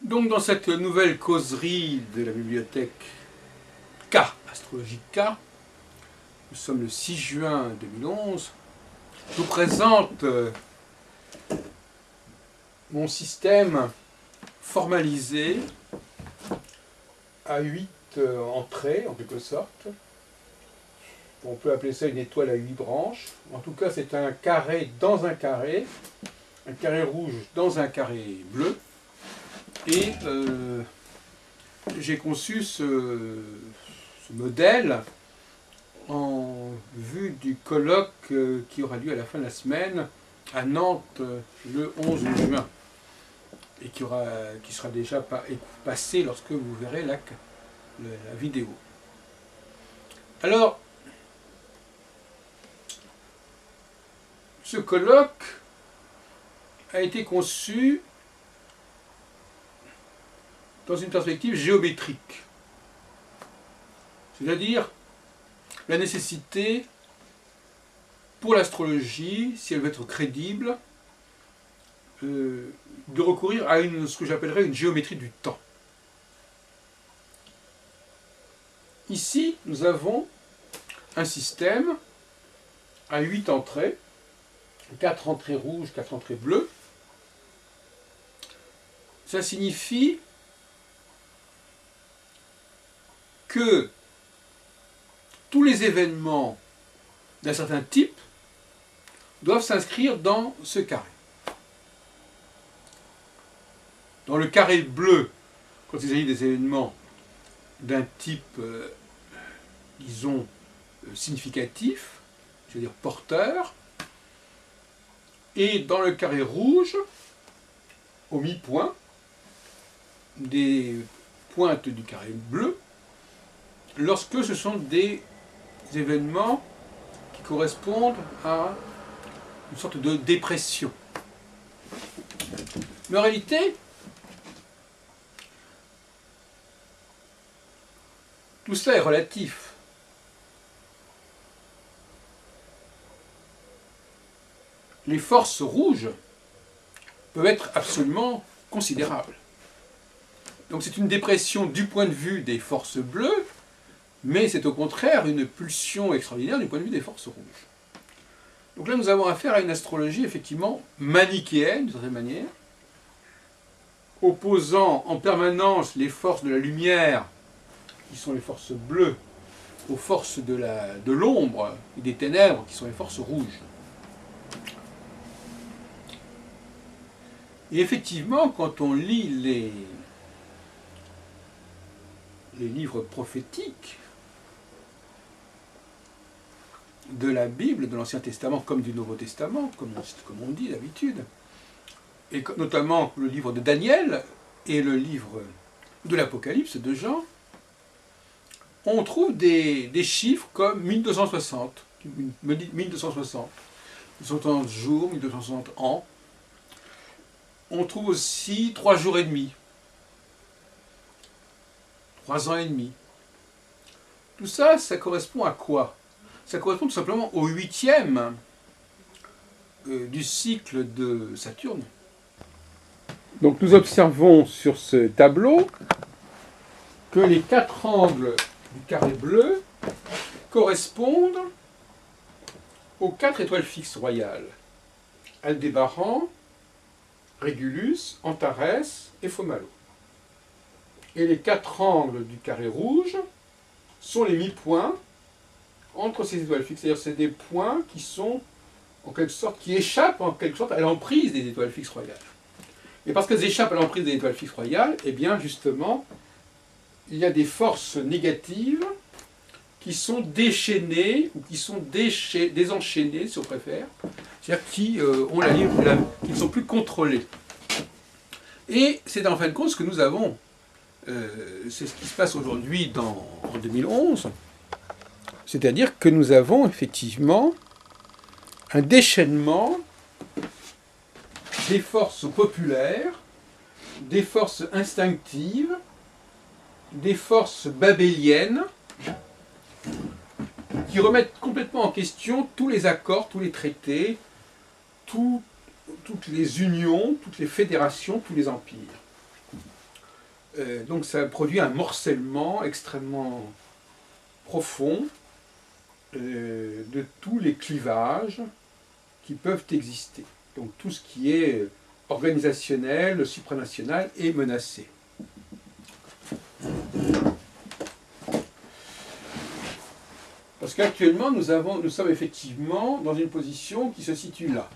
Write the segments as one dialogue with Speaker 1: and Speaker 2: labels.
Speaker 1: Donc dans cette nouvelle causerie de la bibliothèque K, Astrologie K, nous sommes le 6 juin 2011, je vous présente mon système formalisé à 8 entrées en quelque sorte. On peut appeler ça une étoile à 8 branches. En tout cas, c'est un carré dans un carré rouge dans un carré bleu. Et j'ai conçu ce modèle en vue du colloque qui aura lieu à la fin de la semaine à Nantes le 11 juin et qui sera déjà passé lorsque vous verrez la vidéo. Alors, ce colloque a été conçu dans une perspective géométrique, c'est-à-dire la nécessité pour l'astrologie, si elle veut être crédible, de recourir à ce que j'appellerais une géométrie du temps. Ici, nous avons un système à 8 entrées, 4 entrées rouges, 4 entrées bleues. Ça signifie que tous les événements d'un certain type doivent s'inscrire dans ce carré. Dans le carré bleu, quand il s'agit des événements d'un type, disons, significatif, je veux dire porteur, et dans le carré rouge, au mi-point, des pointes du carré bleu, lorsque ce sont des événements qui correspondent à une sorte de dépression. Mais en réalité, tout cela est relatif. Les forces rouges peuvent être absolument considérables. Donc c'est une dépression du point de vue des forces bleues, mais c'est au contraire une pulsion extraordinaire du point de vue des forces rouges. Donc là, nous avons affaire à une astrologie effectivement manichéenne, d'une certaine manière, opposant en permanence les forces de la lumière, qui sont les forces bleues, aux forces de l'ombre et des ténèbres, qui sont les forces rouges. Et effectivement, quand on lit les livres prophétiques de la Bible, de l'Ancien Testament comme du Nouveau Testament, comme on dit d'habitude, et notamment le livre de Daniel et le livre de l'Apocalypse de Jean, on trouve des chiffres comme 1260, 1260, 1260 jours, 1260 ans. On trouve aussi 3 jours et demi, 3 ans et demi. Tout ça, ça correspond à quoi? Ça correspond tout simplement au 8e du cycle de Saturne. Donc nous observons sur ce tableau que les 4 angles du carré bleu correspondent aux 4 étoiles fixes royales. Aldébaran, Régulus, Antares et Fomalhaut. Et les 4 angles du carré rouge sont les mi-points entre ces étoiles fixes. C'est-à-dire c'est des points qui sont, en quelque sorte, qui échappent en quelque sorte à l'emprise des étoiles fixes royales. Et parce qu'elles échappent à l'emprise des étoiles fixes royales, eh bien justement, il y a des forces négatives qui sont déchaînées, ou qui sont désenchaînées, si on préfère, c'est-à-dire qui ont qui ne sont plus contrôlées. Et c'est en fin de compte ce que nous avons, c'est ce qui se passe aujourd'hui en 2011, c'est-à-dire que nous avons effectivement un déchaînement des forces populaires, des forces instinctives, des forces babéliennes, qui remettent complètement en question tous les accords, tous les traités, toutes les unions, toutes les fédérations, tous les empires. Donc ça produit un morcellement extrêmement profond de tous les clivages qui peuvent exister. Donc tout ce qui est organisationnel, supranational est menacé. Parce qu'actuellement, nous sommes effectivement dans une position qui se situe là,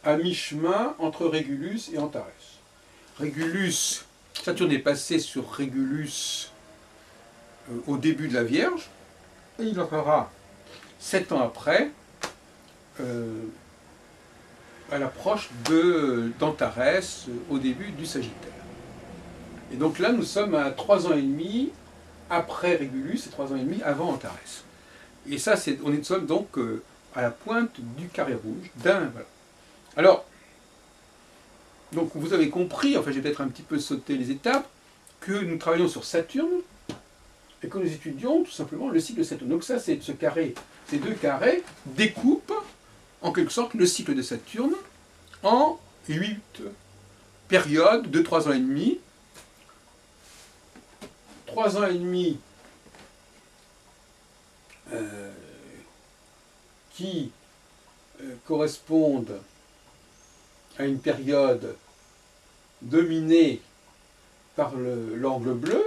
Speaker 1: à mi-chemin entre Régulus et Antares. Régulus, Saturne est passé sur Régulus au début de la Vierge, et il entrera 7 ans après, à l'approche d'Antares, au début du Sagittaire. Et donc là, nous sommes à 3 ans et demi après Régulus et 3 ans et demi avant Antares. Et ça, nous sommes donc à la pointe du carré rouge, voilà. Alors, donc vous avez compris, enfin j'ai peut-être un petit peu sauté les étapes, que nous travaillons sur Saturne et que nous étudions tout simplement le cycle de Saturne. Donc ça, c'est ces deux carrés découpent en quelque sorte le cycle de Saturne en 8 périodes de 3 ans et demi. 3 ans et demi qui correspondent à une période dominée par l'angle bleu,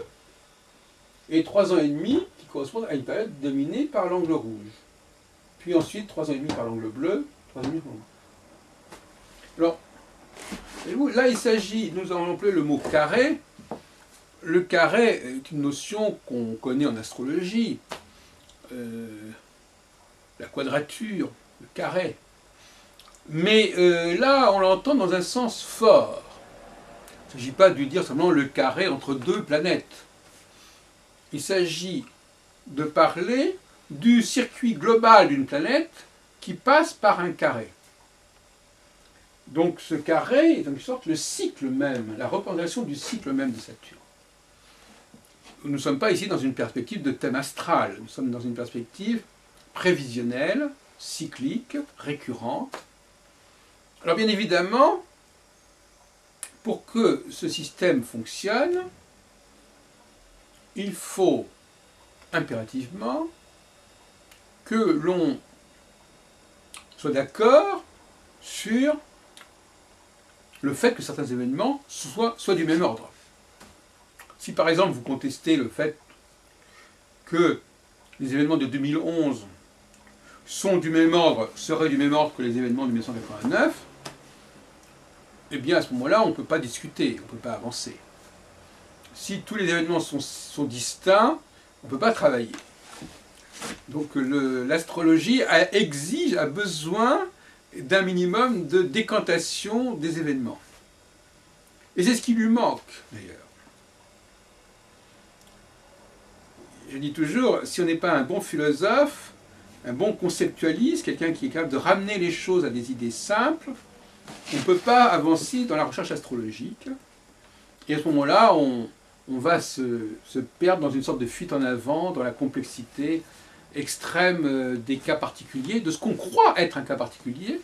Speaker 1: et 3 ans et demi qui correspondent à une période dominée par l'angle rouge. Puis ensuite 3 ans et demi par l'angle bleu, 3 ans et demi par l'angle. Alors, là il s'agit, nous avons employé le mot carré. Le carré est une notion qu'on connaît en astrologie. La quadrature, le carré. Mais là, on l'entend dans un sens fort. Il ne s'agit pas de dire simplement le carré entre deux planètes. Il s'agit de parler du circuit global d'une planète qui passe par un carré. Donc ce carré est en quelque sorte le cycle même, la représentation du cycle même de Saturne. Nous ne sommes pas ici dans une perspective de thème astral, nous sommes dans une perspective prévisionnelle, cyclique, récurrente. Alors bien évidemment, pour que ce système fonctionne, il faut impérativement que l'on soit d'accord sur le fait que certains événements soient du même ordre. Si par exemple vous contestez le fait que les événements de 2011 sont du même ordre, seraient du même ordre que les événements de 1989, eh bien à ce moment-là, on ne peut pas discuter, on ne peut pas avancer. Si tous les événements sont distincts, on ne peut pas travailler. Donc l'astrologie a besoin d'un minimum de décantation des événements. Et c'est ce qui lui manque, d'ailleurs. Je dis toujours, si on n'est pas un bon philosophe, un bon conceptualiste, quelqu'un qui est capable de ramener les choses à des idées simples, on ne peut pas avancer dans la recherche astrologique. Et à ce moment-là, on va se perdre dans une sorte de fuite en avant, dans la complexité extrême des cas particuliers, de ce qu'on croit être un cas particulier.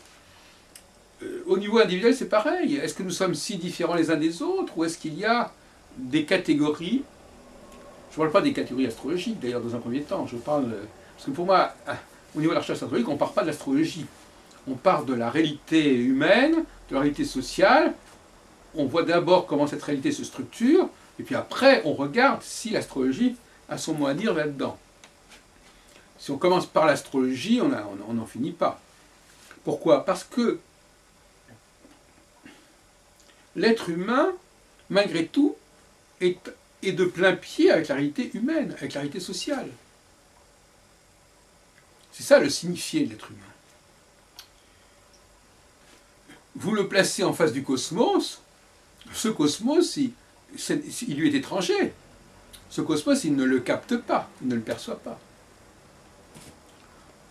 Speaker 1: Au niveau individuel, c'est pareil. Est-ce que nous sommes si différents les uns des autres, ou est-ce qu'il y a des catégories? Je ne parle pas des catégories astrologiques, d'ailleurs, dans un premier temps. Je parle... Parce que pour moi, au niveau de la recherche astrologique, on ne part pas de l'astrologie. On part de la réalité humaine, de la réalité sociale. On voit d'abord comment cette réalité se structure, et puis après, on regarde si l'astrologie a son mot à dire là-dedans. Si on commence par l'astrologie, on n'en finit pas. Pourquoi? Parce que l'être humain, malgré tout, est de plein pied avec la réalité humaine, avec la réalité sociale. C'est ça le signifié de l'être humain. Vous le placez en face du cosmos, ce cosmos, il lui est étranger. Ce cosmos, il ne le capte pas, il ne le perçoit pas.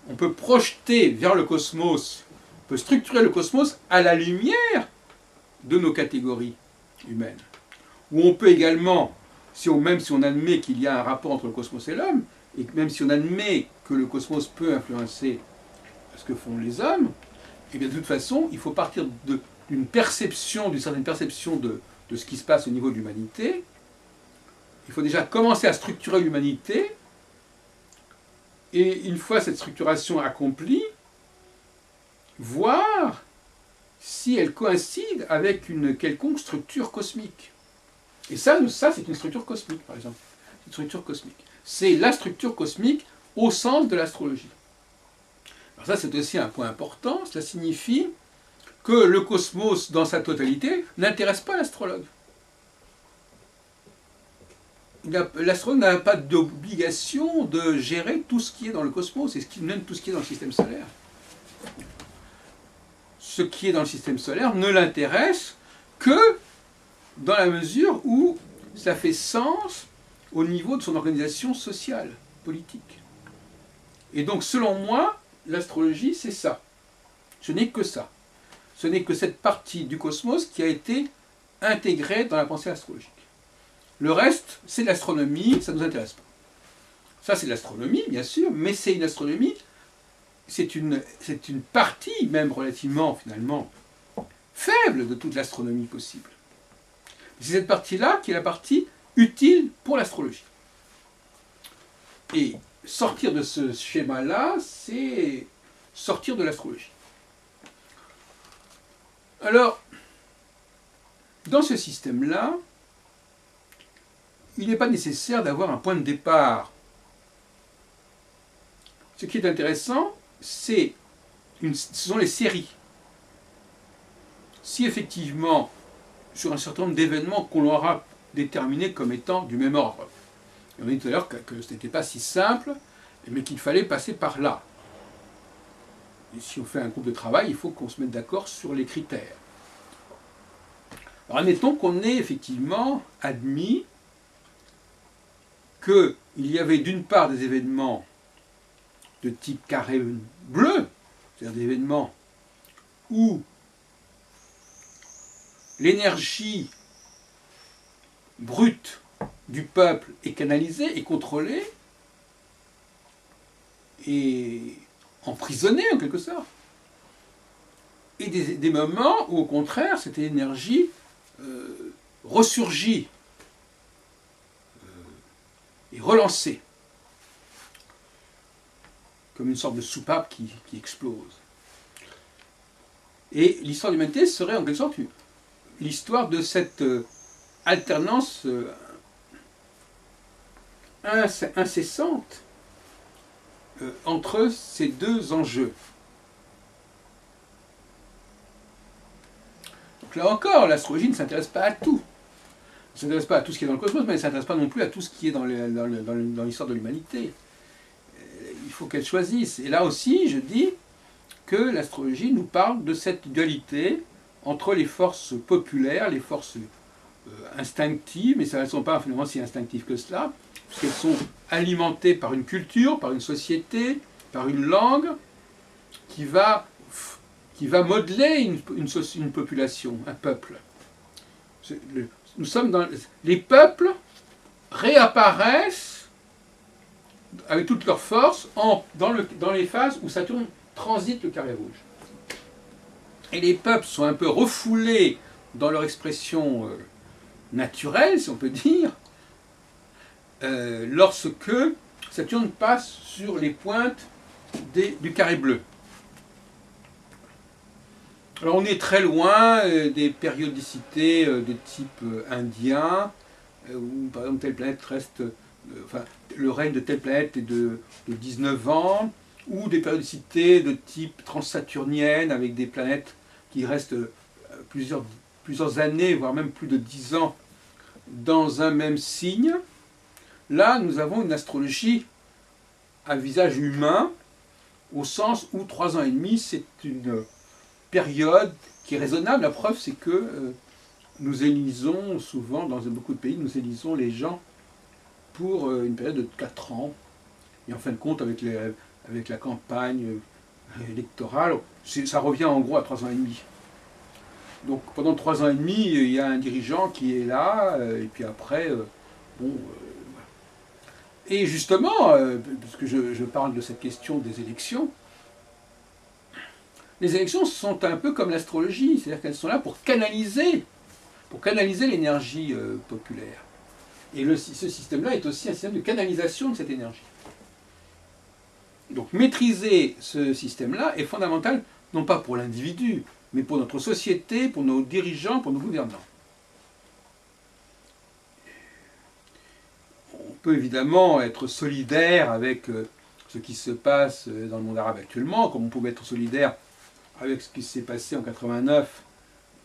Speaker 1: On peut projeter vers le cosmos, on peut structurer le cosmos à la lumière de nos catégories humaines. Ou on peut également, même si on admet qu'il y a un rapport entre le cosmos et l'homme, et même si on admet que le cosmos peut influencer ce que font les hommes, et bien de toute façon, il faut partir d'une certaine perception de ce qui se passe au niveau de l'humanité, il faut déjà commencer à structurer l'humanité, et une fois cette structuration accomplie, voir si elle coïncide avec une quelconque structure cosmique. Et ça c'est une structure cosmique, par exemple. Une structure cosmique. C'est la structure cosmique au sens de l'astrologie. Alors ça, c'est aussi un point important. Cela signifie que le cosmos, dans sa totalité, n'intéresse pas l'astrologue. L'astrologue n'a pas d'obligation de gérer tout ce qui est dans le cosmos, et même tout ce qui est dans le système solaire. Ce qui est dans le système solaire ne l'intéresse que dans la mesure où ça fait sens au niveau de son organisation sociale, politique. Et donc, selon moi, l'astrologie, c'est ça. Ce n'est que ça. Ce n'est que cette partie du cosmos qui a été intégrée dans la pensée astrologique. Le reste, c'est l'astronomie, ça ne nous intéresse pas. Ça, c'est l'astronomie, bien sûr, mais c'est une astronomie, c'est une partie, même relativement, finalement, faible de toute l'astronomie possible. C'est cette partie-là qui est la partie utile pour l'astrologie. Et sortir de ce schéma-là, c'est sortir de l'astrologie. Alors, dans ce système-là, il n'est pas nécessaire d'avoir un point de départ. Ce qui est intéressant, ce sont les séries. Si effectivement, sur un certain nombre d'événements qu'on aura déterminés comme étant du même ordre, et on a dit tout à l'heure que ce n'était pas si simple, mais qu'il fallait passer par là. Et si on fait un groupe de travail, il faut qu'on se mette d'accord sur les critères. Alors admettons qu'on ait effectivement admis qu'il y avait d'une part des événements de type carré bleu, c'est-à-dire des événements où l'énergie brute du peuple est canalisée et contrôlée et emprisonnée en quelque sorte, et des moments où au contraire cette énergie ressurgit et relancée comme une sorte de soupape qui explose. Et l'histoire de l'humanité serait en quelque sorte l'histoire de cette alternance incessante entre ces deux enjeux. Donc là encore, l'astrologie ne s'intéresse pas à tout. Elle ne s'intéresse pas à tout ce qui est dans le cosmos, mais elle ne s'intéresse pas non plus à tout ce qui est dans l'histoire de l'humanité. Il faut qu'elle choisisse. Et là aussi, je dis que l'astrologie nous parle de cette dualité entre les forces populaires, les forces instinctives, mais elles ne sont pas finalement si instinctives que cela, puisqu'elles sont alimentées par une culture, par une société, par une langue, qui va modeler une population, un peuple. Nous sommes les peuples réapparaissent avec toute leur force dans les phases où Saturne transite le carré rouge. Et les peuples sont un peu refoulés dans leur expression naturelle, si on peut dire, lorsque Saturne passe sur les pointes du carré bleu. Alors on est très loin des périodicités de type indien, où par exemple telle planète reste, le règne de telle planète est de 19 ans, ou des périodicités de type transsaturnienne avec des planètes qui restent plusieurs années, voire même plus de 10 ans dans un même signe. Là, nous avons une astrologie à visage humain, au sens où 3 ans et demi, c'est une période qui est raisonnable. La preuve, c'est que nous élisons souvent, dans beaucoup de pays, nous élisons les gens pour une période de 4 ans. Et en fin de compte, avec la campagne électorale, ça revient en gros à 3 ans et demi. Donc pendant 3 ans et demi, il y a un dirigeant qui est là, et puis après, voilà. Et justement, puisque je parle de cette question des élections, les élections sont un peu comme l'astrologie, c'est-à-dire qu'elles sont là pour canaliser pour canaliser l'énergie populaire. Et ce système-là est aussi un système de canalisation de cette énergie. Donc maîtriser ce système-là est fondamental, non pas pour l'individu, mais pour notre société, pour nos dirigeants, pour nos gouvernants. On peut évidemment être solidaire avec ce qui se passe dans le monde arabe actuellement, comme on pouvait être solidaire avec ce qui s'est passé en 89,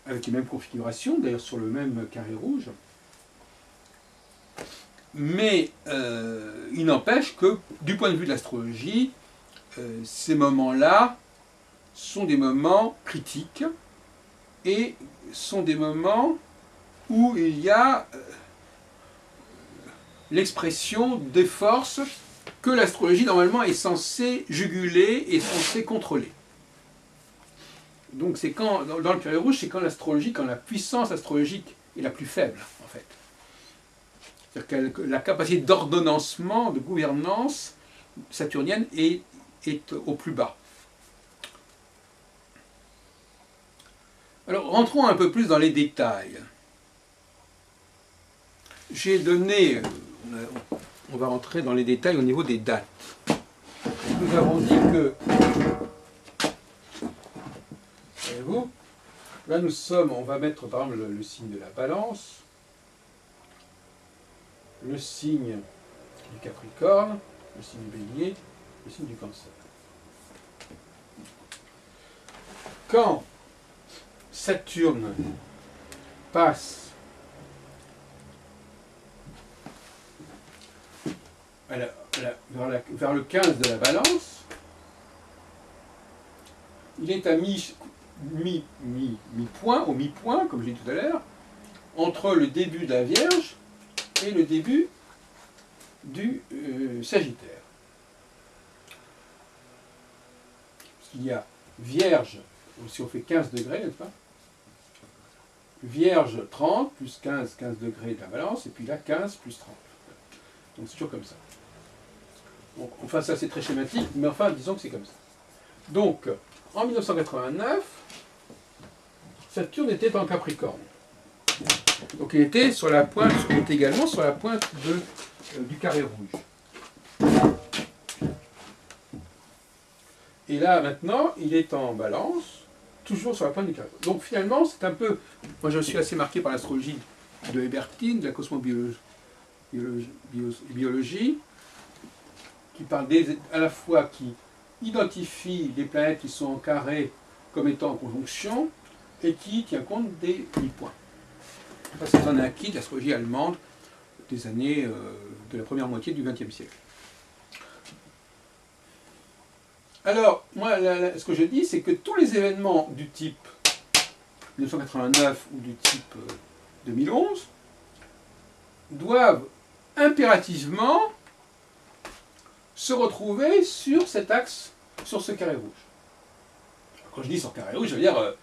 Speaker 1: avec les mêmes configurations, d'ailleurs sur le même carré rouge. Mais il n'empêche que, du point de vue de l'astrologie, ces moments-là sont des moments critiques et sont des moments où il y a l'expression des forces que l'astrologie normalement est censée juguler et censée contrôler. Donc c'est quand, dans le carré rouge, c'est quand l'astrologie, quand la puissance astrologique est la plus faible, en fait. C'est-à-dire que la capacité d'ordonnancement, de gouvernance saturnienne est au plus bas. Alors rentrons un peu plus dans les détails. J'ai donné, on va rentrer dans les détails au niveau des dates. Nous avons dit que, voyez-vous, là nous sommes, on va mettre par exemple le signe de la Balance, le signe du Capricorne, le signe du Bélier, le signe du Cancer. Quand Saturne passe vers le 15 de la Balance, il est à mi-point, au mi-point, comme j'ai dit tout à l'heure, entre le début de la Vierge et le début du Sagittaire. Il y a Vierge, si on fait 15 degrés, n'est-ce pas? Vierge 30, plus 15 degrés de la Balance, et puis là 15 plus 30. Donc c'est toujours comme ça. Donc, enfin ça c'est très schématique, mais enfin disons que c'est comme ça. Donc en 1989, Saturne était en Capricorne. Donc il était sur la pointe, il était également sur la pointe du carré rouge. Et là maintenant, il est en Balance, toujours sur la pointe du carré rouge. Donc finalement, c'est un peu, moi je suis assez marqué par l'astrologie de Hébertin, de la cosmobiologie, qui parle à la fois qui identifie les planètes qui sont en carré comme étant en conjonction et qui tient compte des mi-points. C'est un acquis de l'astrologie allemande des années de la première moitié du XXe siècle. Alors, moi, ce que je dis, c'est que tous les événements du type 1989 ou du type 2011 doivent impérativement se retrouver sur cet axe, sur ce carré rouge. Quand je dis sur carré rouge, je veux dire,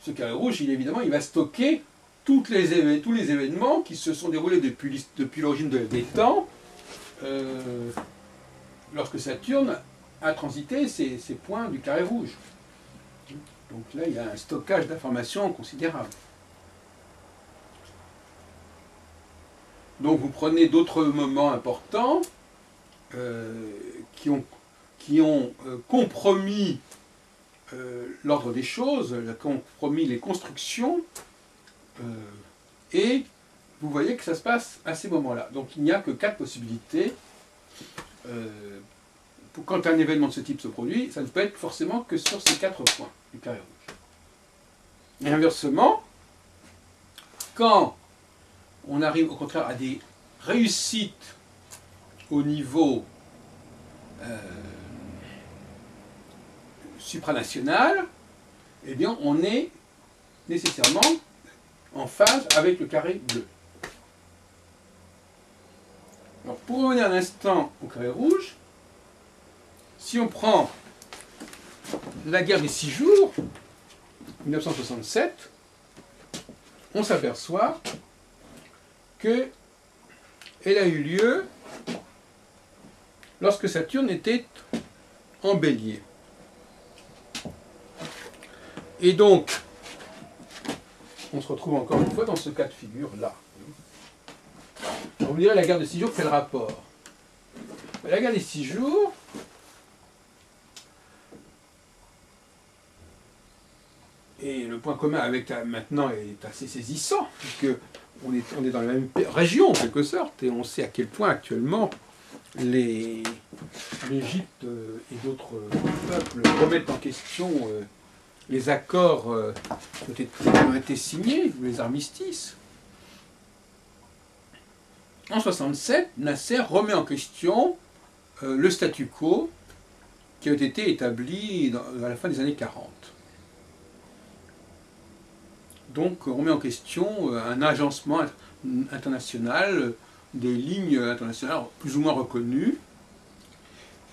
Speaker 1: ce carré rouge, évidemment, il va stocker tous les événements qui se sont déroulés depuis l'origine des temps, lorsque Saturne a transité ces points du carré rouge. Donc là, il y a un stockage d'informations considérable. Donc vous prenez d'autres moments importants qui ont compromis l'ordre des choses, compromis les constructions, et vous voyez que ça se passe à ces moments-là. Donc il n'y a que 4 possibilités. Quand un événement de ce type se produit, ça ne peut être forcément que sur ces 4 points du carré rouge. Et inversement, quand on arrive au contraire à des réussites au niveau supranational, eh bien on est nécessairement en phase avec le carré bleu. Alors pour revenir un instant au carré rouge, si on prend la guerre des 6 jours, 1967, on s'aperçoit qu'elle a eu lieu lorsque Saturne était en Bélier. Et donc, on se retrouve encore une fois dans ce cas de figure-là. Vous me direz, la guerre des 6 jours, quel rapport? La guerre des 6 jours, et le point commun avec maintenant est assez saisissant, puisque on est dans la même région en quelque sorte, et on sait à quel point actuellement l'Égypte et d'autres peuples remettent en question les accords qui ont été signés, les armistices. En 67, Nasser remet en question le statu quo qui a été établi à la fin des années 40. Donc on remet en question un agencement international, des lignes internationales plus ou moins reconnues,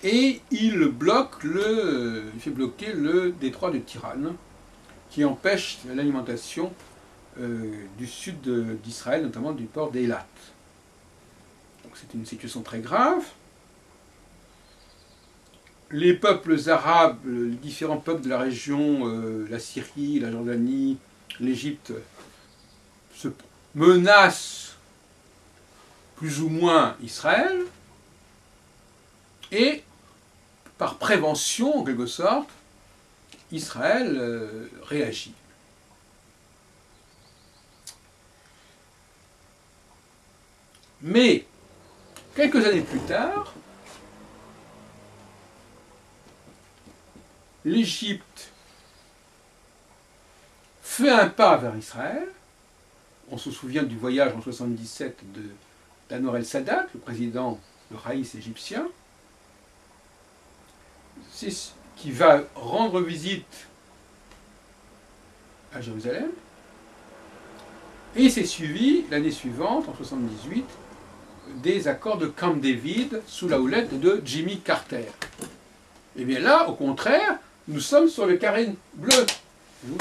Speaker 1: et il fait bloquer le détroit de Tiran, qui empêche l'alimentation du sud d'Israël, notamment du port d'Eilat. Donc c'est une situation très grave. Les peuples arabes, les différents peuples de la région, la Syrie, la Jordanie, l'Égypte, se menacent plus ou moins Israël, et par prévention, en quelque sorte, Israël réagit. Mais, quelques années plus tard, l'Égypte fait un pas vers Israël. On se souvient du voyage en 1977 d'Anwar el-Sadat, le président, le raïs égyptien, qui va rendre visite à Jérusalem. Et c'est suivi, l'année suivante, en 1978, des accords de Camp David sous la houlette de Jimmy Carter. Et bien là, au contraire, nous sommes sur le carré bleu. Nous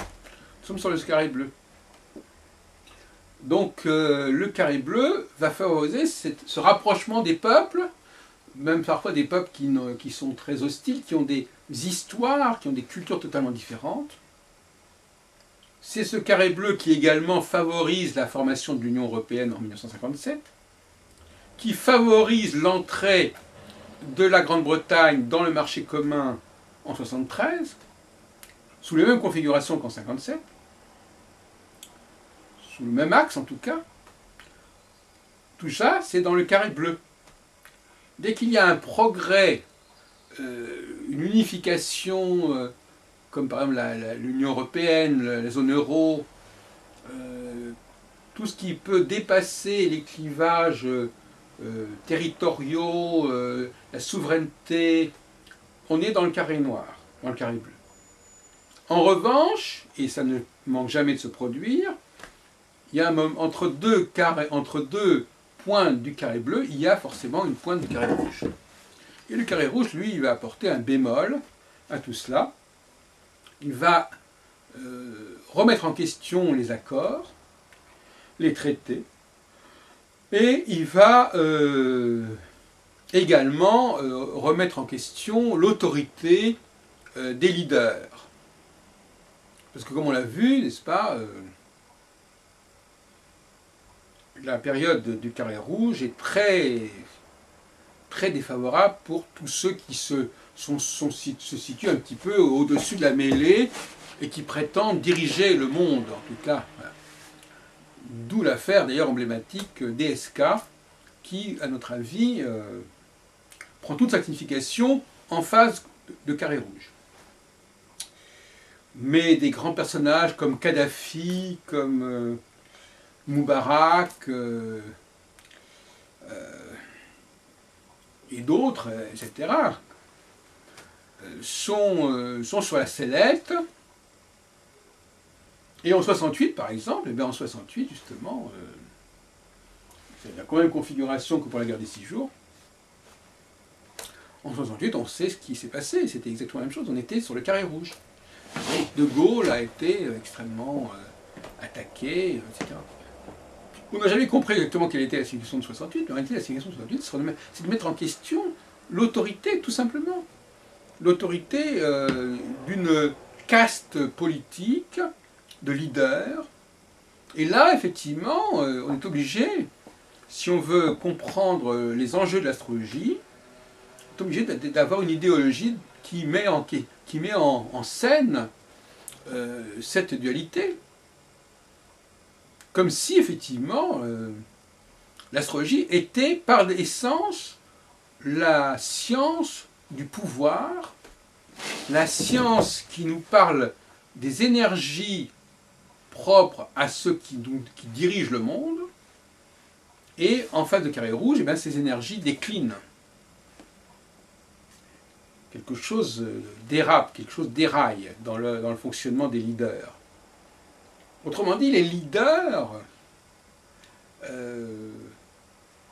Speaker 1: sommes sur le carré bleu. Donc le carré bleu va favoriser ce rapprochement des peuples, même parfois des peuples qui sont très hostiles, qui ont des histoires, qui ont des cultures totalement différentes. C'est ce carré bleu qui également favorise la formation de l'Union européenne en 1957, qui favorise l'entrée de la Grande-Bretagne dans le marché commun en 1973, sous les mêmes configurations qu'en 1957, sous le même axe en tout cas. Tout ça, c'est dans le carré bleu. Dès qu'il y a un progrès, une unification, comme par exemple l'Union européenne, la zone euro, tout ce qui peut dépasser les clivages territoriaux, la souveraineté, on est dans le carré noir, dans le carré bleu. En revanche, et ça ne manque jamais de se produire, il y a un moment, entre deux pointes du carré bleu, il y a forcément une pointe du carré rouge. Et le carré rouge, lui, il va apporter un bémol à tout cela. Il va remettre en question les accords, les traités, et il va également remettre en question l'autorité des leaders. Parce que comme on l'a vu, n'est-ce pas, la période du carré rouge est très, très défavorable pour tous ceux qui se situent un petit peu au-dessus de la mêlée et qui prétendent diriger le monde, en tout cas. Voilà. D'où l'affaire d'ailleurs emblématique DSK, qui, à notre avis, prend toute sa signification en phase de carré rouge. Mais des grands personnages comme Kadhafi, comme Moubarak, et d'autres, etc., sont sur la sellette. Et en 68, par exemple, en 68, justement, c'est la même configuration que pour la guerre des 6 jours. En 68, on sait ce qui s'est passé, c'était exactement la même chose, on était sur le carré rouge. De Gaulle a été extrêmement attaqué, etc. On n'a jamais compris exactement quelle était la signification de 68, mais en réalité, la signification de 68, c'est de mettre en question l'autorité, tout simplement. L'autorité d'une caste politique, de leaders, Et là, effectivement, on est obligé, si on veut comprendre les enjeux de l'astrologie, on est obligé d'avoir une idéologie qui met en scène cette dualité. Comme si, effectivement, l'astrologie était, par essence, la science du pouvoir, la science qui nous parle des énergies propres à ceux qui dirigent le monde, et en face de Carré Rouge, eh bien, ces énergies déclinent. Quelque chose dérape, quelque chose déraille dans le fonctionnement des leaders. Autrement dit, les leaders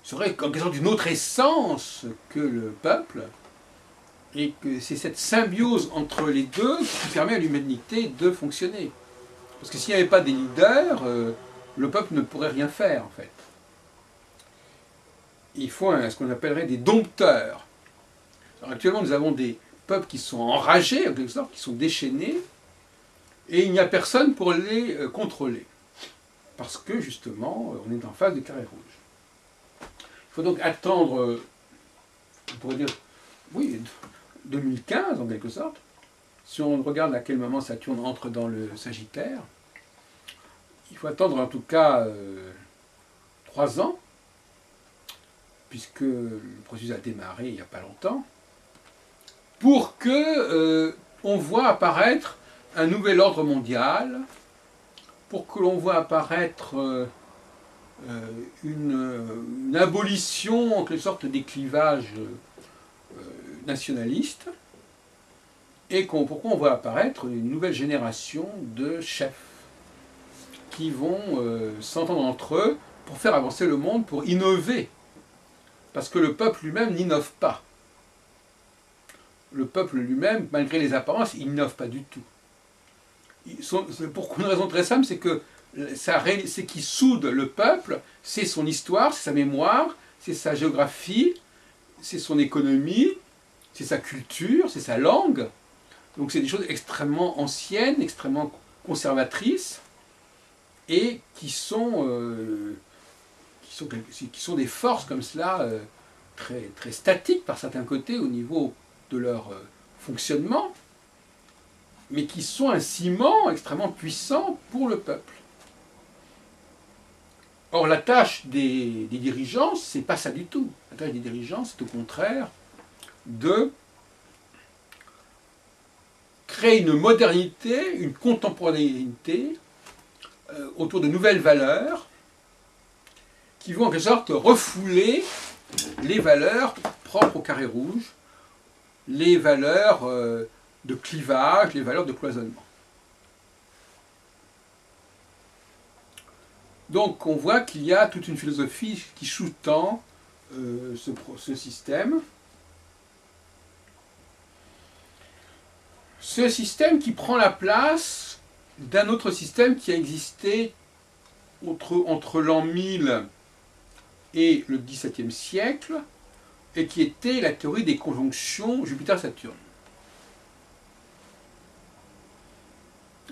Speaker 1: seraient en quelque sorte d'une autre essence que le peuple, et que c'est cette symbiose entre les deux qui permet à l'humanité de fonctionner. Parce que s'il n'y avait pas des leaders, le peuple ne pourrait rien faire, en fait. Il faut ce qu'on appellerait des dompteurs. Alors, actuellement, nous avons des peuples qui sont enragés, en quelque sorte, qui sont déchaînés, et il n'y a personne pour les contrôler. Parce que, justement, on est en face de Carré Rouge. Il faut donc attendre, on pourrait dire, oui, 2015, en quelque sorte. Si on regarde à quel moment Saturne entre dans le Sagittaire, il faut attendre en tout cas 3 ans, puisque le processus a démarré il n'y a pas longtemps, pour que on voit apparaître un nouvel ordre mondial, pour que l'on voit apparaître une abolition en quelque sorte des clivages nationalistes, et pourquoi on voit apparaître une nouvelle génération de chefs qui vont s'entendre entre eux pour faire avancer le monde, pour innover. Parce que le peuple lui-même n'innove pas. Le peuple lui-même, malgré les apparences, il n'innove pas du tout. Pour une raison très simple, c'est que ce qui soude le peuple, c'est son histoire, c'est sa mémoire, c'est sa géographie, c'est son économie, c'est sa culture, c'est sa langue. Donc c'est des choses extrêmement anciennes, extrêmement conservatrices, et qui sont des forces comme cela, très, très statiques par certains côtés au niveau de leur fonctionnement, mais qui sont un ciment extrêmement puissant pour le peuple. Or, la tâche des dirigeants, c'est pas ça du tout. La tâche des dirigeants, c'est au contraire de créer une modernité, une contemporanéité autour de nouvelles valeurs qui vont en quelque sorte refouler les valeurs propres au Carré Rouge, les valeurs de clivage, les valeurs de cloisonnement. Donc on voit qu'il y a toute une philosophie qui sous-tend ce système. Ce système qui prend la place d'un autre système qui a existé entre l'an 1000 et le XVIIe siècle, et qui était la théorie des conjonctions Jupiter-Saturne.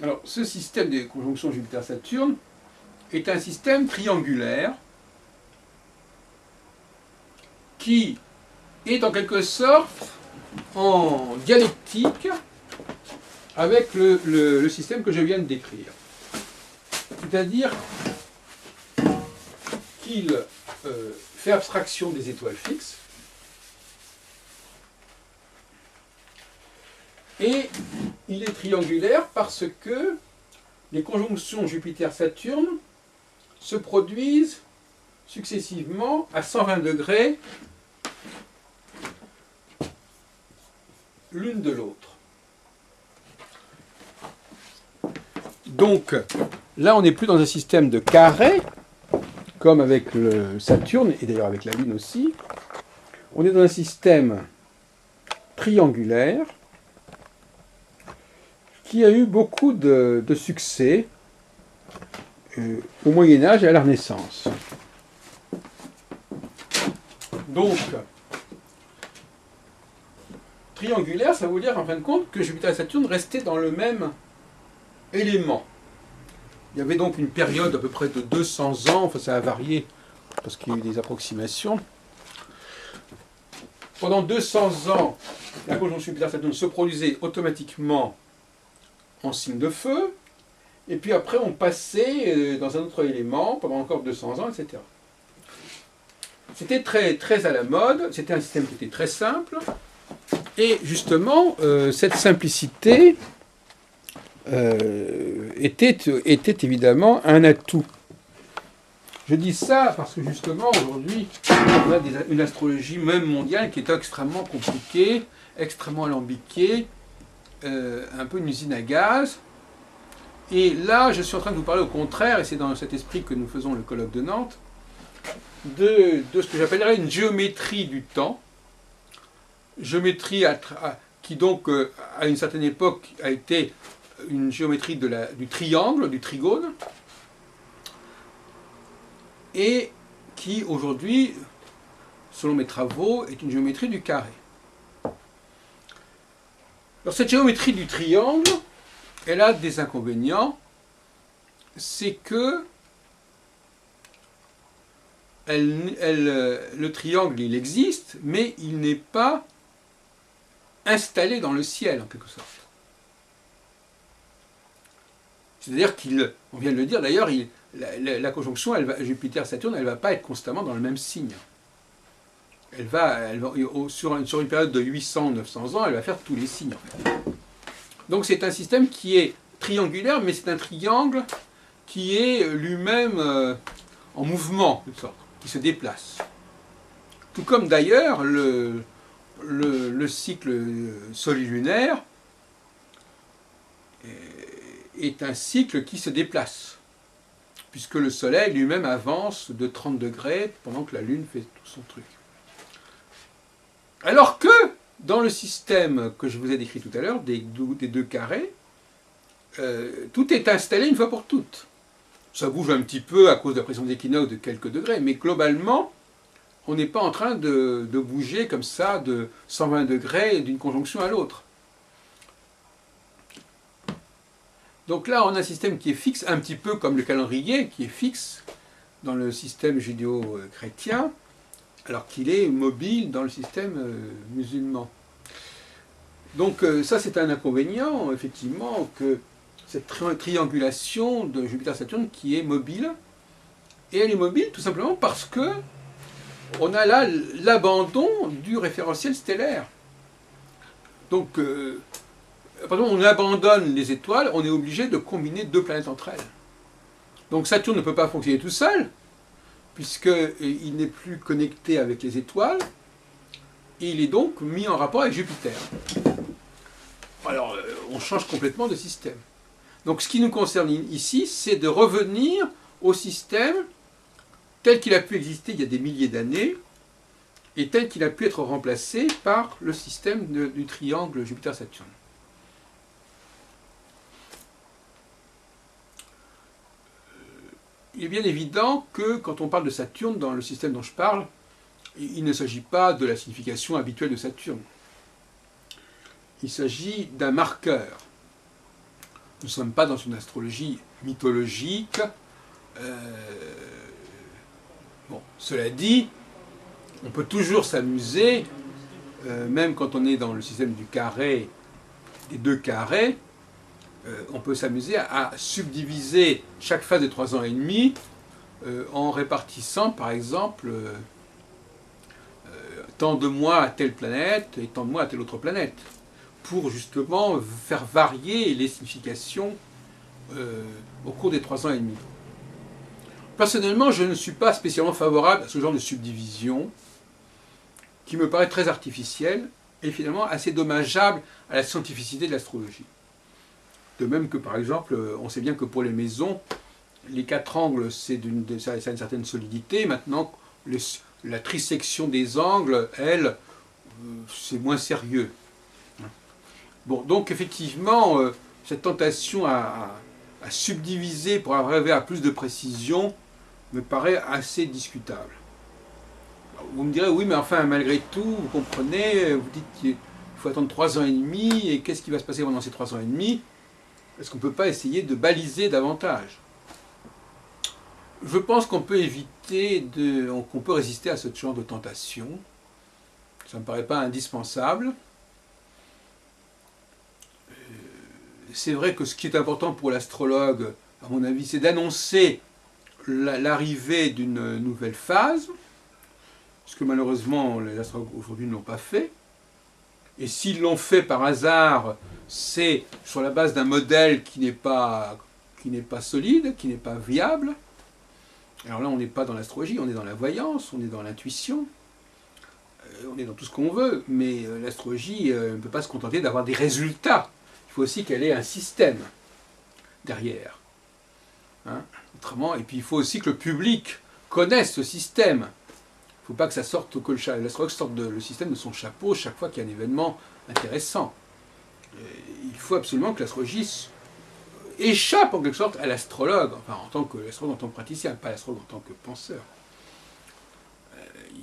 Speaker 1: Alors, ce système des conjonctions Jupiter-Saturne est un système triangulaire qui est en quelque sorte en dialectique avec le système que je viens de décrire. C'est-à-dire qu'il fait abstraction des étoiles fixes et il est triangulaire parce que les conjonctions Jupiter-Saturne se produisent successivement à 120 degrés l'une de l'autre. Donc là, on n'est plus dans un système de carré, comme avec le Saturne, et d'ailleurs avec la Lune aussi. On est dans un système triangulaire qui a eu beaucoup de succès au Moyen-Âge et à la Renaissance. Donc, triangulaire, ça veut dire en fin de compte que Jupiter et Saturne restaient dans le même élément. Il y avait donc une période à peu près de 200 ans, enfin ça a varié parce qu'il y a eu des approximations. Pendant 200 ans, la conjonction Jupiter-Saturne se produisait automatiquement en signe de feu, et puis après on passait dans un autre élément pendant encore 200 ans, etc. C'était très, très à la mode, c'était un système qui était très simple, et justement, cette simplicité était évidemment un atout. Je dis ça parce que justement, aujourd'hui, on a une astrologie même mondiale qui est extrêmement compliquée, extrêmement alambiquée, un peu une usine à gaz. Et là, je suis en train de vous parler au contraire, et c'est dans cet esprit que nous faisons le colloque de Nantes, de ce que j'appellerais une géométrie du temps. Géométrie qui donc, à une certaine époque, a été une géométrie du triangle, du trigone, et qui aujourd'hui, selon mes travaux, est une géométrie du carré. Alors cette géométrie du triangle, elle a des inconvénients, c'est que le triangle, il existe, mais il n'est pas installé dans le ciel, en quelque sorte. C'est-à-dire on vient de le dire d'ailleurs, la conjonction Jupiter-Saturne, elle ne va pas être constamment dans le même signe. Sur une période de 800-900 ans, elle va faire tous les signes. En fait. Donc c'est un système qui est triangulaire, mais c'est un triangle qui est lui-même en mouvement, de sorte, qui se déplace. Tout comme d'ailleurs le cycle solilunaire est un cycle qui se déplace, puisque le Soleil lui-même avance de 30 degrés pendant que la Lune fait tout son truc. Alors que dans le système que je vous ai décrit tout à l'heure, des deux carrés, tout est installé une fois pour toutes. Ça bouge un petit peu à cause de la pression d'équinoxe de quelques degrés, mais globalement, on n'est pas en train de bouger comme ça de 120 degrés d'une conjonction à l'autre. Donc là, on a un système qui est fixe, un petit peu comme le calendrier qui est fixe dans le système judéo-chrétien, alors qu'il est mobile dans le système musulman. Donc ça, c'est un inconvénient, effectivement, que cette triangulation de Jupiter-Saturne qui est mobile. Et elle est mobile tout simplement parce que on a là l'abandon du référentiel stellaire. Donc, à partir du moment où on abandonne les étoiles, on est obligé de combiner deux planètes entre elles. Donc Saturne ne peut pas fonctionner tout seul, puisqu'il n'est plus connecté avec les étoiles, et il est donc mis en rapport avec Jupiter. Alors, on change complètement de système. Donc ce qui nous concerne ici, c'est de revenir au système tel qu'il a pu exister il y a des milliers d'années, et tel qu'il a pu être remplacé par le système du triangle Jupiter-Saturne. Il est bien évident que quand on parle de Saturne, dans le système dont je parle, il ne s'agit pas de la signification habituelle de Saturne. Il s'agit d'un marqueur. Nous ne sommes pas dans une astrologie mythologique. Cela dit, on peut toujours s'amuser, même quand on est dans le système du carré, des deux carrés, on peut s'amuser à subdiviser chaque phase de 3 ans et demi en répartissant, par exemple, tant de mois à telle planète et tant de mois à telle autre planète, pour justement faire varier les significations au cours des 3 ans et demi. Personnellement, je ne suis pas spécialement favorable à ce genre de subdivision, qui me paraît très artificielle et finalement assez dommageable à la scientificité de l'astrologie. De même que, par exemple, on sait bien que pour les maisons, les 4 angles, ça a une certaine solidité. Maintenant, la trisection des angles, elle, c'est moins sérieux. Bon, donc effectivement, cette tentation à subdiviser pour arriver à plus de précision me paraît assez discutable. Vous me direz, oui, mais enfin, malgré tout, vous comprenez, vous dites qu'il faut attendre 3 ans et demi, et qu'est-ce qui va se passer pendant ces 3 ans et demi? Est-ce qu'on ne peut pas essayer de baliser davantage? Je pense qu'on peut éviter qu'on peut résister à ce genre de tentation. Ça ne me paraît pas indispensable. C'est vrai que ce qui est important pour l'astrologue, à mon avis, c'est d'annoncer l'arrivée d'une nouvelle phase, ce que malheureusement les astrologues aujourd'hui ne l'ont pas fait. Et s'ils l'ont fait par hasard, c'est sur la base d'un modèle qui n'est pas solide, qui n'est pas viable. Alors là, on n'est pas dans l'astrologie, on est dans la voyance, on est dans l'intuition, on est dans tout ce qu'on veut, mais l'astrologie ne peut pas se contenter d'avoir des résultats. Il faut aussi qu'elle ait un système derrière. Hein, autrement, et puis il faut aussi que le public connaisse ce système. Il ne faut pas que ça sorte, que l'astrologue sorte le système de son chapeau chaque fois qu'il y a un événement intéressant. Il faut absolument que l'astrologie échappe en quelque sorte à l'astrologue, enfin en tant que l'astrologue en tant que praticien, pas l'astrologue en tant que penseur.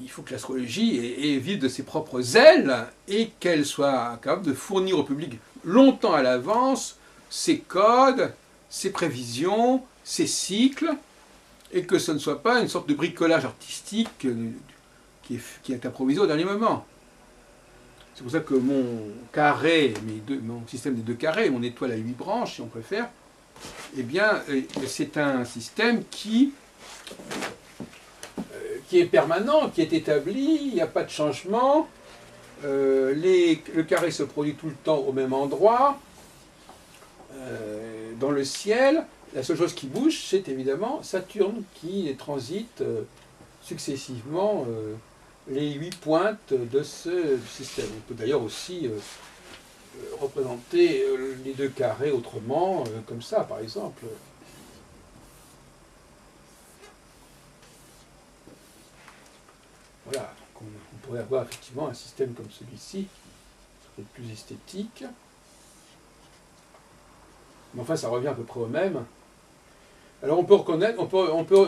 Speaker 1: Il faut que l'astrologie vive de ses propres ailes et qu'elle soit capable de fournir au public longtemps à l'avance ses codes, ses prévisions, ses cycles, et que ce ne soit pas une sorte de bricolage artistique qui est improvisé au dernier moment. C'est pour ça que mon carré, mon système des 2 carrés, mon étoile à 8 branches, si on préfère, eh bien, c'est un système qui est permanent, qui est établi, il n'y a pas de changement, le carré se produit tout le temps au même endroit, dans le ciel. La seule chose qui bouge, c'est évidemment Saturne qui transite successivement les 8 pointes de ce système. On peut d'ailleurs aussi représenter les 2 carrés autrement, comme ça par exemple. Voilà, donc on pourrait avoir effectivement un système comme celui-ci, qui serait plus esthétique. Mais enfin, ça revient à peu près au même. Alors on peut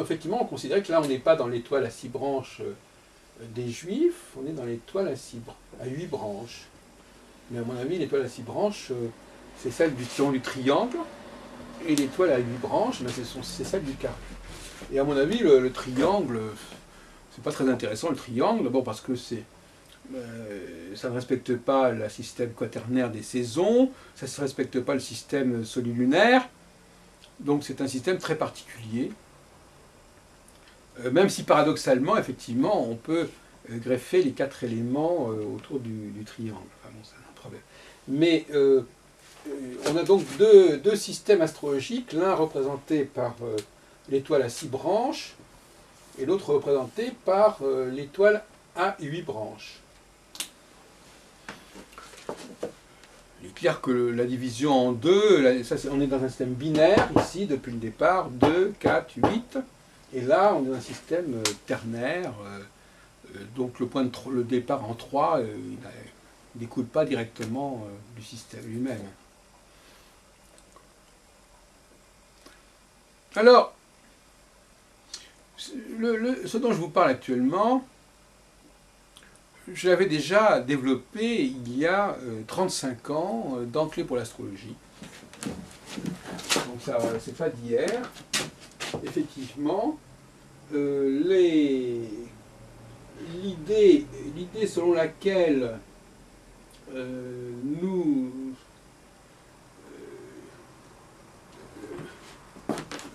Speaker 1: effectivement considérer que là on n'est pas dans l'étoile à 6 branches des Juifs, on est dans l'étoile à 8 branches. Mais à mon avis, l'étoile à 6 branches, c'est celle du triangle, et l'étoile à 8 branches, c'est celle du carré. Et à mon avis, le triangle, c'est pas très intéressant le triangle, d'abord parce que ça ne respecte pas le système quaternaire des saisons, ça ne respecte pas le système solilunaire. Donc c'est un système très particulier, même si paradoxalement, effectivement, on peut greffer les 4 éléments autour du triangle. Enfin bon, c'est un problème. Mais on a donc deux systèmes astrologiques, l'un représenté par l'étoile à 6 branches, et l'autre représenté par l'étoile à 8 branches. Il est clair que la division en deux, on est dans un système binaire ici depuis le départ, 2, 4, 8, et là on est dans un système ternaire, donc le départ en 3 il ne découle pas directement du système lui-même. Alors, ce dont je vous parle actuellement, je l'avais déjà développé il y a 35 ans dans Clé pour l'astrologie. Donc ça, c'est pas d'hier. Effectivement, l'idée selon laquelle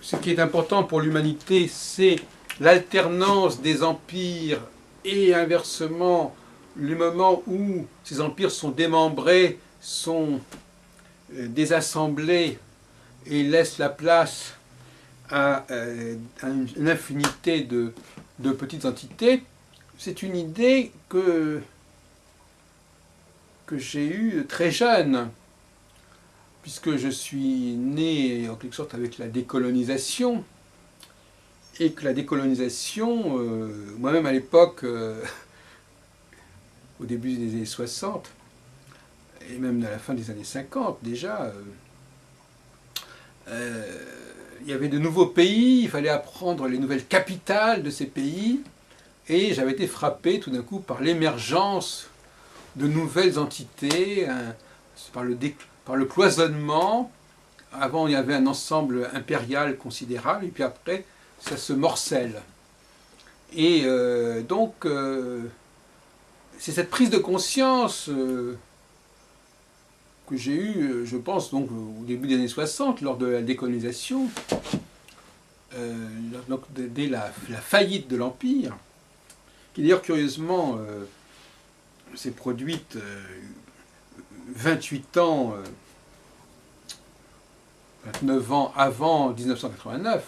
Speaker 1: ce qui est important pour l'humanité, c'est l'alternance des empires et inversement, le moment où ces empires sont démembrés, sont désassemblés et laissent la place à une infinité de petites entités, c'est une idée que j'ai eue très jeune, puisque je suis né en quelque sorte avec la décolonisation, et que la décolonisation, moi-même à l'époque, au début des années 60, et même à la fin des années 50 déjà, il y avait de nouveaux pays, il fallait apprendre les nouvelles capitales de ces pays, et j'avais été frappé tout d'un coup par l'émergence de nouvelles entités, par le cloisonnement. Avant il y avait un ensemble impérial considérable, et puis après ça se morcelle. Et donc, c'est cette prise de conscience que j'ai eue, je pense, donc, au début des années 60, lors de la décolonisation, dès la faillite de l'Empire, qui d'ailleurs, curieusement, s'est produite 29 ans avant 1989.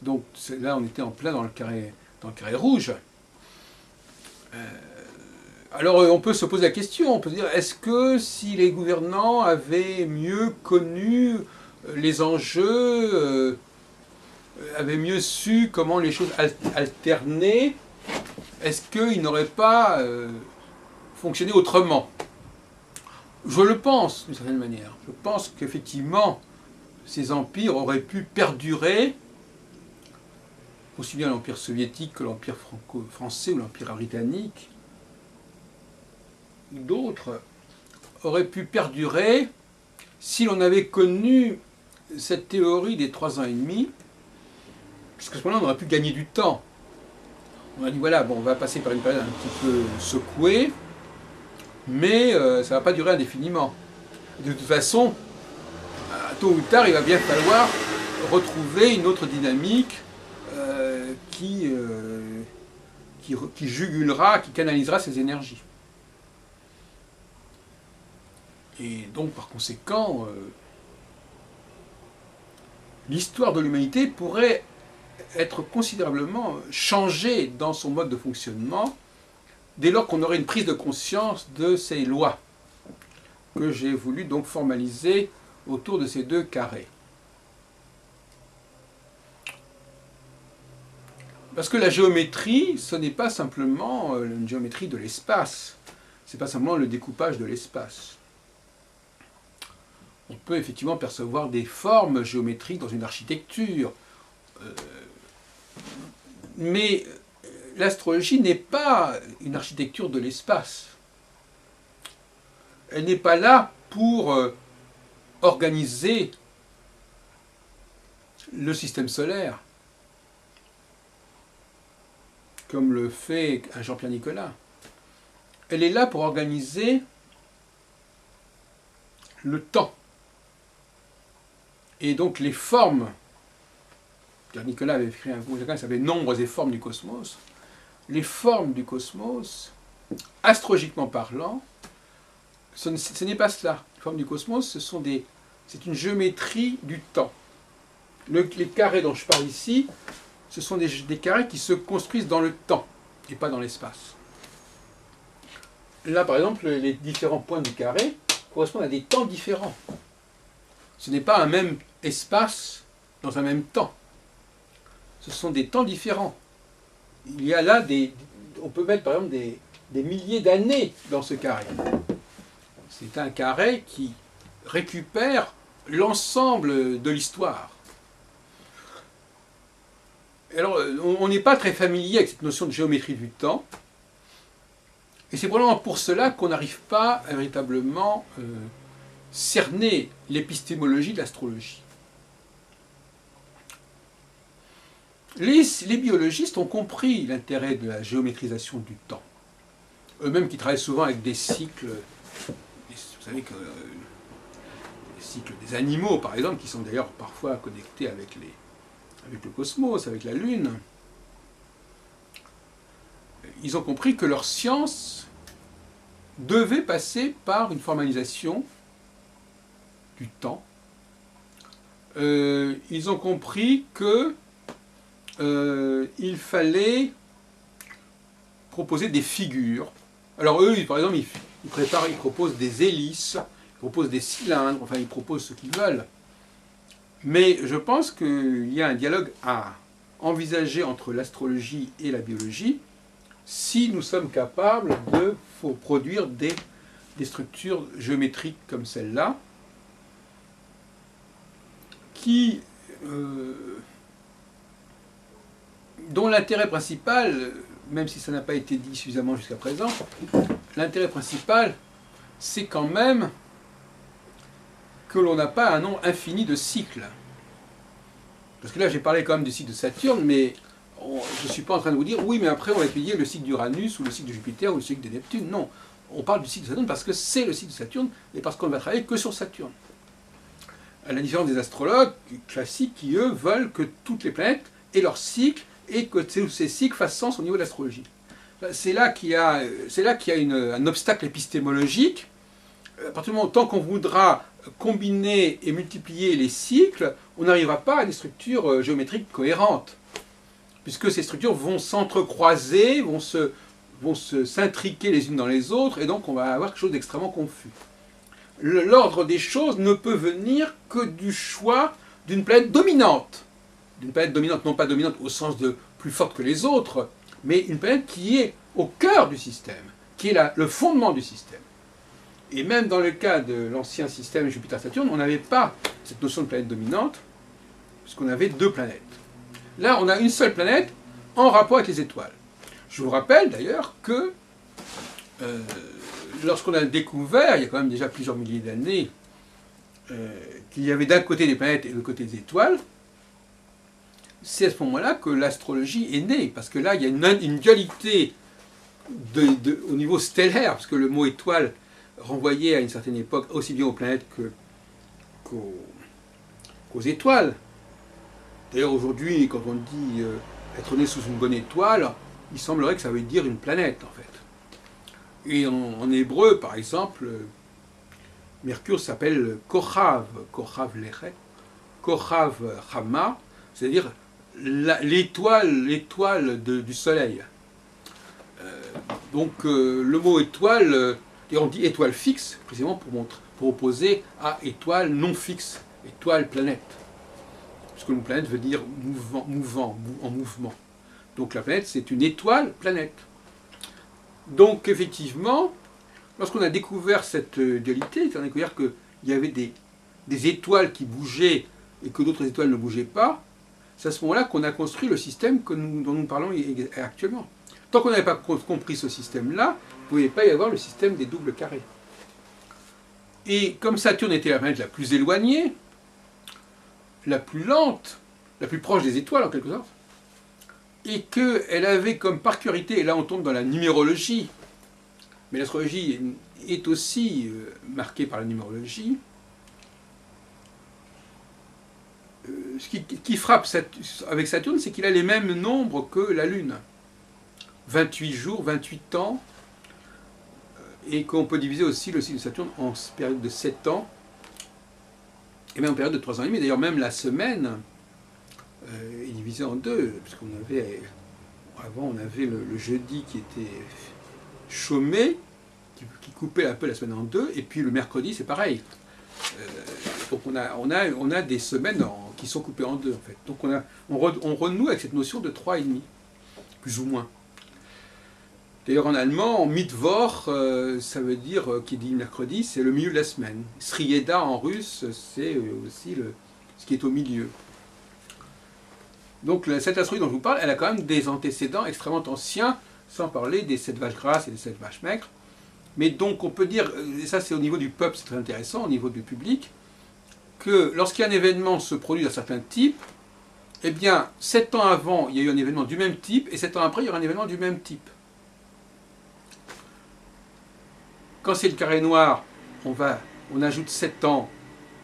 Speaker 1: Donc là, on était en plein dans le carré rouge. Alors on peut se poser la question, on peut se dire, est-ce que si les gouvernants avaient mieux connu les enjeux, avaient mieux su comment les choses alternaient, est-ce qu'ils n'auraient pas fonctionné autrement? Je le pense, d'une certaine manière. Je pense qu'effectivement, ces empires auraient pu perdurer, aussi bien l'Empire soviétique que l'Empire franco-français ou l'Empire britannique, ou d'autres, auraient pu perdurer si l'on avait connu cette théorie des 3 ans et demi, puisque à ce moment-là, on aurait pu gagner du temps. On a dit, voilà, bon, on va passer par une période un petit peu secouée, mais ça ne va pas durer indéfiniment. De toute façon, tôt ou tard, il va bien falloir retrouver une autre dynamique qui jugulera, qui canalisera ces énergies. Et donc, par conséquent, l'histoire de l'humanité pourrait être considérablement changée dans son mode de fonctionnement dès lors qu'on aurait une prise de conscience de ces lois que j'ai voulu donc formaliser autour de ces 2 carrés. Parce que la géométrie, ce n'est pas simplement une géométrie de l'espace, ce n'est pas simplement le découpage de l'espace. On peut effectivement percevoir des formes géométriques dans une architecture, mais l'astrologie n'est pas une architecture de l'espace. Elle n'est pas là pour organiser le système solaire, comme le fait un Jean-Pierre Nicolas. Elle est là pour organiser le temps. Et donc les formes, Pierre Nicolas avait écrit un bouquin qui s'appelait Nombres et formes du cosmos, les formes du cosmos, astrologiquement parlant, ce n'est pas cela. Les formes du cosmos, c'est une géométrie du temps. Les carrés dont je parle ici, ce sont des carrés qui se construisent dans le temps, et pas dans l'espace. Là, par exemple, les différents points du carré correspondent à des temps différents. Ce n'est pas un même espace dans un même temps. Ce sont des temps différents. Il y a là on peut mettre par exemple des milliers d'années dans ce carré. C'est un carré qui récupère l'ensemble de l'histoire. Alors, on n'est pas très familier avec cette notion de géométrie du temps, et c'est probablement pour cela qu'on n'arrive pas à véritablement cerner l'épistémologie de l'astrologie. Les biologistes ont compris l'intérêt de la géométrisation du temps. Eux-mêmes qui travaillent souvent avec des cycles, vous savez que les cycles des animaux, par exemple, qui sont d'ailleurs parfois connectés avec le cosmos, avec la Lune, ils ont compris que leur science devait passer par une formalisation du temps. Ils ont compris que il fallait proposer des figures. Alors eux, par exemple, ils proposent des hélices, ils proposent des cylindres, enfin ils proposent ce qu'ils veulent. Mais je pense qu'il y a un dialogue à envisager entre l'astrologie et la biologie si nous sommes capables de produire des structures géométriques comme celle-là qui dont l'intérêt principal, même si ça n'a pas été dit suffisamment jusqu'à présent, l'intérêt principal, c'est quand même que l'on n'a pas un nombre infini de cycles. Parce que là, j'ai parlé quand même du cycle de Saturne, mais je ne suis pas en train de vous dire, oui, mais après, on va étudier le cycle d'Uranus, ou le cycle de Jupiter, ou le cycle de Neptune. Non, on parle du cycle de Saturne parce que c'est le cycle de Saturne, et parce qu'on ne va travailler que sur Saturne. À la différence des astrologues classiques qui, eux, veulent que toutes les planètes aient leur cycle, et que ces cycles fassent sens au niveau de l'astrologie. C'est là qu'il y a, un obstacle épistémologique. À partir du moment tant qu'on voudra combiner et multiplier les cycles, on n'arrivera pas à des structures géométriques cohérentes. Puisque ces structures vont s'entrecroiser, vont s'intriquer les unes dans les autres, et donc on va avoir quelque chose d'extrêmement confus. L'ordre des choses ne peut venir que du choix d'une planète dominante. D'une planète dominante, non pas dominante au sens de plus forte que les autres, mais une planète qui est au cœur du système, qui est le fondement du système. Et même dans le cas de l'ancien système Jupiter-Saturne, on n'avait pas cette notion de planète dominante, puisqu'on avait deux planètes. Là, on a une seule planète en rapport avec les étoiles. Je vous rappelle d'ailleurs que lorsqu'on a découvert, il y a quand même déjà plusieurs milliers d'années, qu'il y avait d'un côté des planètes et de l'autre côté des étoiles, c'est à ce moment-là que l'astrologie est née, parce que là, il y a une dualité au niveau stellaire, parce que le mot étoile renvoyait à une certaine époque aussi bien aux planètes qu'aux étoiles. D'ailleurs, aujourd'hui, quand on dit être né sous une bonne étoile, il semblerait que ça veut dire une planète, en fait. Et en hébreu, par exemple, Mercure s'appelle Kochav, Kochav Lechet, Kochav Chama, c'est-à-dire l'étoile du soleil. Donc le mot étoile, et on dit étoile fixe, précisément pour opposer à étoile non fixe, étoile planète. Parce que une planète veut dire en mouvement. Donc la planète, c'est une étoile planète. Donc effectivement, lorsqu'on a découvert cette dualité, on a découvert qu'il y avait des étoiles qui bougeaient et que d'autres étoiles ne bougeaient pas, c'est à ce moment-là qu'on a construit le système dont nous parlons actuellement. Tant qu'on n'avait pas compris ce système-là, il ne pouvait pas y avoir le système des doubles carrés. Et comme Saturne était la planète la plus éloignée, la plus lente, la plus proche des étoiles en quelque sorte, et qu'elle avait comme particularité, et là on tombe dans la numérologie, mais l'astrologie est aussi marquée par la numérologie, ce qui frappe avec Saturne, c'est qu'il a les mêmes nombres que la Lune. 28 jours, 28 ans, et qu'on peut diviser aussi le cycle de Saturne en période de 7 ans, et même en période de 3 ans et demi. D'ailleurs, même la semaine est divisée en deux, puisqu'on avait, avant, on avait le jeudi qui était chômé, qui coupait un peu la semaine en deux, et puis le mercredi, c'est pareil. Donc on a des semaines qui sont coupées en deux, en fait. Donc on renoue avec cette notion de 3 et demi, plus ou moins. D'ailleurs en allemand, Mittwoch, ça veut dire, qui dit mercredi, c'est le milieu de la semaine. Srieda en russe, c'est aussi ce qui est au milieu. Donc cette astronomie dont je vous parle, elle a quand même des antécédents extrêmement anciens, sans parler des 7 vaches grasses et des 7 vaches maigres. Mais donc on peut dire, et ça c'est au niveau du peuple, c'est très intéressant, au niveau du public, que lorsqu'un événement se produit d'un certain type, eh bien 7 ans avant, il y a eu un événement du même type, et 7 ans après, il y aura un événement du même type. Quand c'est le carré noir, on ajoute 7 ans,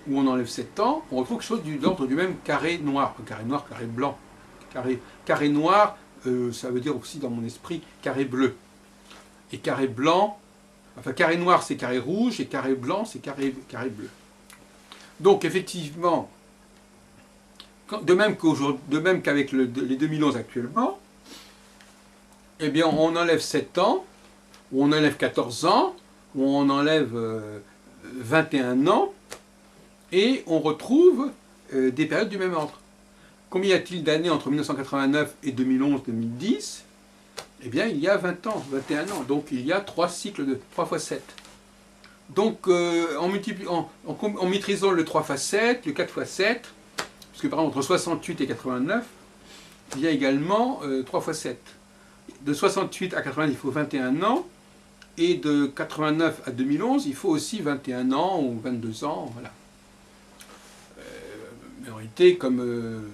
Speaker 1: ou on enlève 7 ans, on retrouve quelque chose de l'ordre du même carré noir, carré blanc. Carré noir, ça veut dire aussi dans mon esprit carré bleu. Et carré blanc, enfin carré noir c'est carré rouge, et carré blanc c'est carré bleu. Donc effectivement, de même qu'avec les 2011 actuellement, eh bien on enlève 7 ans, ou on enlève 14 ans, ou on enlève 21 ans, et on retrouve des périodes du même ordre. Combien y a-t-il d'années entre 1989 et 2011-2010 ? Eh bien, il y a 20 ans, 21 ans. Donc, il y a 3 cycles de 3 fois 7. Donc, en maîtrisant le 3 fois 7, le 4 fois 7, parce que par exemple, entre 68 et 89, il y a également 3 fois 7. De 68 à 89, il faut 21 ans. Et de 89 à 2011, il faut aussi 21 ans ou 22 ans. Voilà. Mais en réalité, comme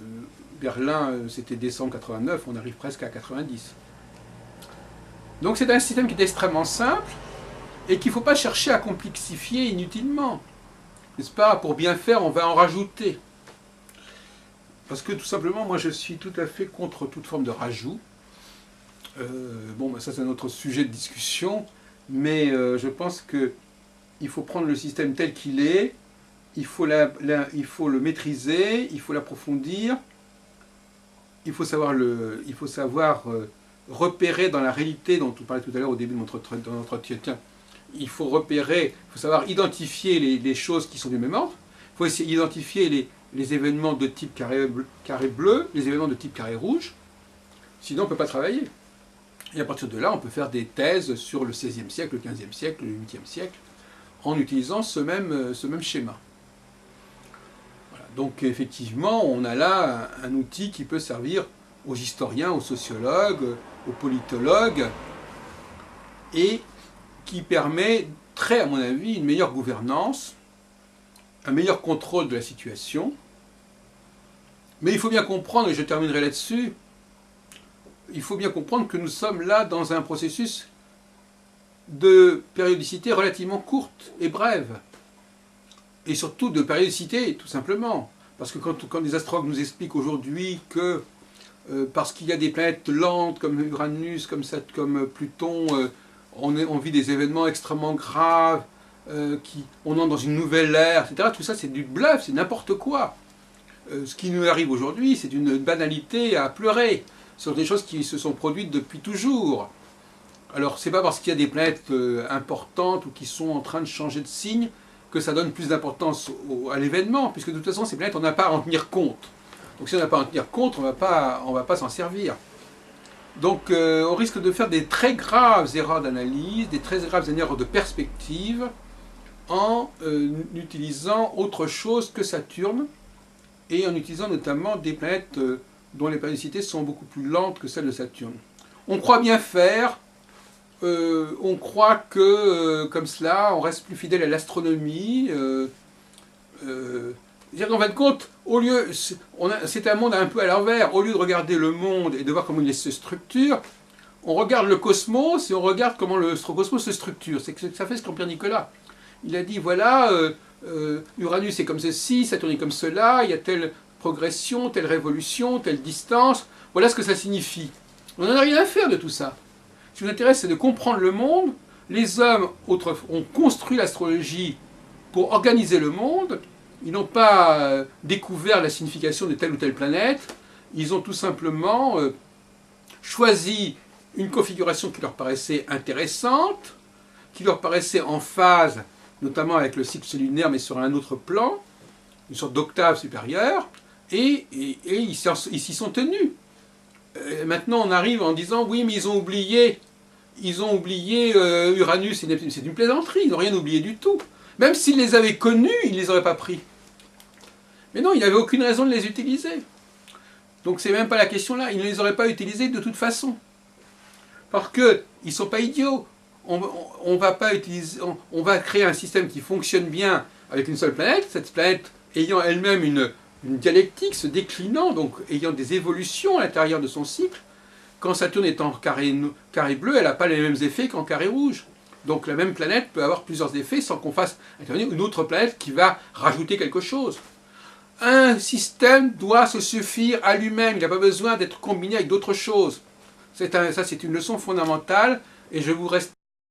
Speaker 1: Berlin, c'était décembre 89, on arrive presque à 90. Donc c'est un système qui est extrêmement simple et qu'il ne faut pas chercher à complexifier inutilement. N'est-ce pas? Pour bien faire, on va en rajouter. Parce que tout simplement, moi je suis tout à fait contre toute forme de rajout. Bon, ben, ça c'est un autre sujet de discussion, mais je pense qu'il faut prendre le système tel qu'il est, il faut le maîtriser, il faut l'approfondir, il faut savoir repérer dans la réalité dont on parlait tout à l'heure au début de notre entretien. Il faut repérer, il faut savoir identifier les choses qui sont du même ordre, il faut essayer d'identifier les événements de type carré bleu, les événements de type carré rouge, sinon on ne peut pas travailler. Et à partir de là, on peut faire des thèses sur le XVIe siècle, le XVe siècle, le VIIIe siècle, en utilisant ce même schéma. Voilà. Donc effectivement, on a là un outil qui peut servir aux historiens, aux sociologues, aux politologues, et qui permet, à mon avis, une meilleure gouvernance, un meilleur contrôle de la situation. Mais il faut bien comprendre, et je terminerai là-dessus, il faut bien comprendre que nous sommes là dans un processus de périodicité relativement courte et brève. Et surtout de périodicité, tout simplement. Parce que quand les astrologues nous expliquent aujourd'hui que parce qu'il y a des planètes lentes comme Uranus, comme Pluton, on vit des événements extrêmement graves, on entre dans une nouvelle ère, etc. Tout ça c'est du bluff, c'est n'importe quoi. Ce qui nous arrive aujourd'hui, c'est une banalité à pleurer. Ce sont des choses qui se sont produites depuis toujours. Alors, c'est pas parce qu'il y a des planètes importantes ou qui sont en train de changer de signe que ça donne plus d'importance à l'événement, puisque de toute façon, ces planètes, on n'a pas à en tenir compte. Donc, si on n'a pas à en tenir compte, on va pas s'en servir. Donc, on risque de faire des très graves erreurs d'analyse, des très graves erreurs de perspective, en utilisant autre chose que Saturne, et en utilisant notamment des planètes dont les périodicités sont beaucoup plus lentes que celles de Saturne. On croit bien faire, on croit que, comme cela, on reste plus fidèle à l'astronomie. En fin de compte, c'est un monde un peu à l'envers. Au lieu de regarder le monde et de voir comment il se structure, on regarde le cosmos et on regarde comment le cosmos se structure. C'est que ça fait ce qu'Empire Nicolas. Il a dit, voilà, Uranus est comme ceci, Saturne est comme cela, il y a telle progression, telle révolution, telle distance, voilà ce que ça signifie. On n'en a rien à faire de tout ça. Ce qui nous intéresse, c'est de comprendre le monde. Les hommes ont construit l'astrologie pour organiser le monde. Ils n'ont pas découvert la signification de telle ou telle planète. Ils ont tout simplement choisi une configuration qui leur paraissait intéressante, qui leur paraissait en phase, notamment avec le cycle lunaire, mais sur un autre plan, une sorte d'octave supérieure, et ils s'y sont tenus. Maintenant, on arrive en disant, oui, mais ils ont oublié Uranus et Neptune. C'est une plaisanterie, ils n'ont rien oublié du tout. Même s'ils les avaient connus, ils ne les auraient pas pris. Mais non, il n'y avait aucune raison de les utiliser. Donc c'est même pas la question là, ils ne les auraient pas utilisés de toute façon. Parce qu'ils ne sont pas idiots. On va créer un système qui fonctionne bien avec une seule planète, cette planète ayant elle-même une dialectique, se déclinant, donc ayant des évolutions à l'intérieur de son cycle. Quand Saturne est en carré bleu, elle n'a pas les mêmes effets qu'en carré rouge. Donc la même planète peut avoir plusieurs effets sans qu'on fasse intervenir une autre planète qui va rajouter quelque chose. Un système doit se suffire à lui-même, il n'a pas besoin d'être combiné avec d'autres choses. Ça, c'est une leçon fondamentale, et je vous reste